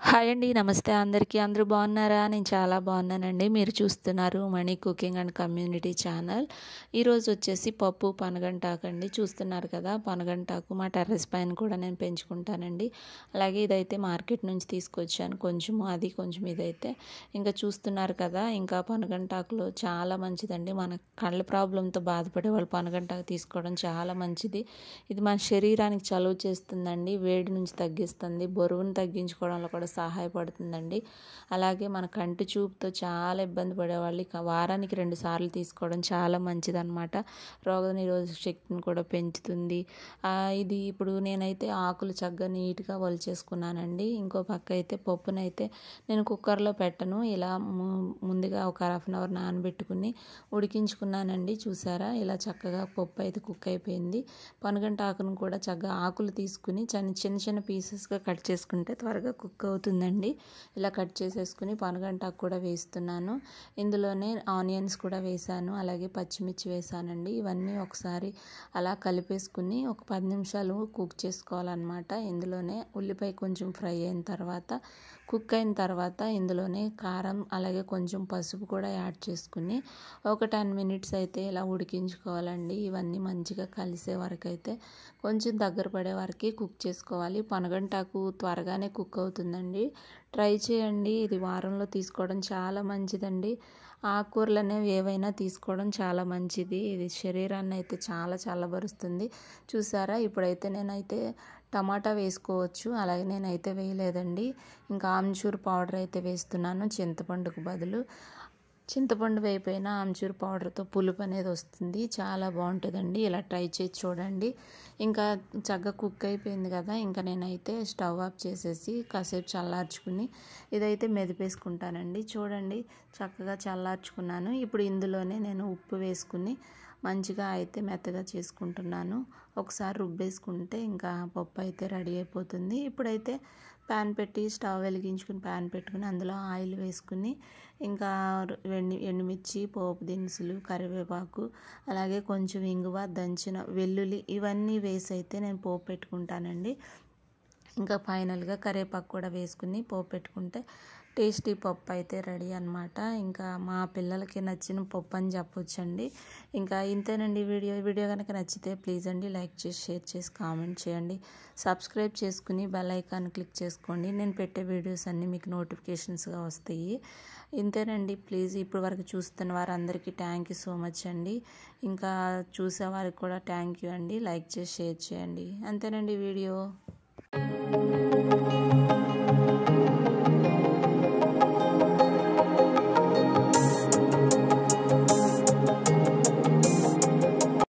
Hi అండి. నమస్తే అందరికీ. అందరూ బాగున్నారా? నేను చాలా బాగున్నానండి. మీరు చూస్తున్నారు money cooking and community channel. ఈరోజు వచ్చేసి పప్పు పనగంటాకండి. చూస్తున్నారు కదా, పనగంటాకు మా టెర్రస్ పైన కూడా నేను పెంచుకుంటానండి. అలాగే ఇదైతే మార్కెట్ నుంచి తీసుకొచ్చాను. కొంచెం ఇదైతే ఇంకా చూస్తున్నారు కదా. ఇంకా పనగంటాకులో చాలా మంచిదండి. మన కళ్ళ ప్రాబ్లంతో బాధపడే వాళ్ళు పనగంటాకు తీసుకోవడం చాలా మంచిది. ఇది మన శరీరానికి చలువ చేస్తుందండి, వేడి నుంచి తగ్గిస్తుంది, బరువును తగ్గించుకోవడంలో కూడా సహాయపడుతుందండి. అలాగే మన కంటి చూపుతో చాలా ఇబ్బంది పడేవాళ్ళు వారానికి 2 సార్లు తీసుకోవడం చాలా మంచిదన్నమాట. రోగనిరోధక శక్తిని కూడా పెంచుతుంది. ఇది ఇప్పుడు నేనైతే ఆకులు చక్కగా నీట్గా ఒలిచేసుకున్నానండి. ఇంకో పక్క అయితే పప్పునైతే నేను కుక్కర్లో పెట్టను, ఇలా ముందుగా ఒక హాఫ్ అన్ అవర్ నానబెట్టుకుని ఉడికించుకున్నానండి. చూసారా, ఇలా చక్కగా పప్పు అయితే కుక్ అయిపోయింది. పనగంట ఆకును కూడా చక్కగా ఆకులు తీసుకుని చిన్న పీసెస్గా కట్ చేసుకుంటే త్వరగా కుక్ అవుతుందండి. ఇలా కట్ చేసేసుకుని పనగంటాకు కూడా వేస్తున్నాను. ఇందులోనే ఆనియన్స్ కూడా వేసాను, అలాగే పచ్చిమిర్చి వేసానండి. ఇవన్నీ ఒకసారి అలా కలిపేసుకుని ఒక 10 నిమిషాలు కుక్ చేసుకోవాలన్నమాట. ఇందులోనే ఉల్లిపాయ కొంచెం ఫ్రై అయిన తర్వాత, కుక్ అయిన తర్వాత ఇందులోనే కారం అలాగే కొంచెం పసుపు కూడా యాడ్ చేసుకుని ఒక 10 మినిట్స్ అయితే ఇలా ఉడికించుకోవాలండి. ఇవన్నీ మంచిగా కలిసే వరకు అయితే కొంచెం దగ్గర పడే వరకు కుక్ చేసుకోవాలి. పనగంటాకు త్వరగానే కుక్ అవుతుందండి. ట్రై చేయండి. ఇది వారంలో తీసుకోవడం చాలా మంచిదండి. ఆకుకూరలు అనేవి ఏవైనా తీసుకోవడం చాలా మంచిది. ఇది శరీరాన్ని అయితే చాలా చల్లబరుస్తుంది. చూసారా, ఇప్పుడైతే నేనైతే టమాటా వేసుకోవచ్చు, అలాగే నేనైతే వేయలేదండి. ఇంకా ఆమ్చూర్ పౌడర్ అయితే వేస్తున్నాను, చింతపండుకు బదులు. చింతపండు వేయిపోయిన ఆమ్చూర్ పౌడర్తో పులుపు అనేది వస్తుంది, చాలా బాగుంటుందండి. ఇలా ట్రై చేసి చూడండి. ఇంకా చక్కగా కుక్ అయిపోయింది కదా, ఇంకా నేనైతే స్టవ్ ఆఫ్ చేసేసి కాసేపు చల్లార్చుకుని ఇదైతే మెదిపేసుకుంటానండి. చూడండి, చక్కగా చల్లార్చుకున్నాను. ఇప్పుడు ఇందులోనే నేను ఉప్పు వేసుకుని మంచిగా అయితే మెత్తగా చేసుకుంటున్నాను. ఒకసారి రుబ్బేసుకుంటే ఇంకా పప్పు అయితే రెడీ అయిపోతుంది. ఇప్పుడైతే ప్యాన్ పెట్టి స్టవ్ వెలిగించుకుని ప్యాన్ పెట్టుకుని అందులో ఆయిల్ వేసుకుని ఇంకా ఎండుమిర్చి, పోపు దినుసులు, కరివేపాకు, అలాగే కొంచెం ఇంగువ, దంచిన వెల్లుల్లి ఇవన్నీ వేసి అయితే నేను పోపు పెట్టుకుంటానండి. ఇంకా ఫైనల్గా కరివేపాకు కూడా వేసుకుని పోపు పెట్టుకుంటే టేస్టీ పప్పు అయితే రెడీ అనమాట. ఇంకా మా పిల్లలకి నచ్చిన పప్పు అని చెప్పొచ్చండి. ఇంకా ఇంతేనండి వీడియో కనుక నచ్చితే ప్లీజ్ అండి లైక్ చేసి, షేర్ చేసి, కామెంట్ చేయండి. సబ్స్క్రైబ్ చేసుకుని బెల్ ఐకాన్ క్లిక్ చేసుకోండి. నేను పెట్టే వీడియోస్ అన్నీ మీకు నోటిఫికేషన్స్గా వస్తాయి. ఇంతేనండి. ప్లీజ్ ఇప్పటి వరకు చూస్తున్న వారందరికీ థ్యాంక్ యూ సో మచ్ అండి. ఇంకా చూసే వారికి కూడా థ్యాంక్ యూ అండి. లైక్ చేసి షేర్ చేయండి. అంతేనండి వీడియో.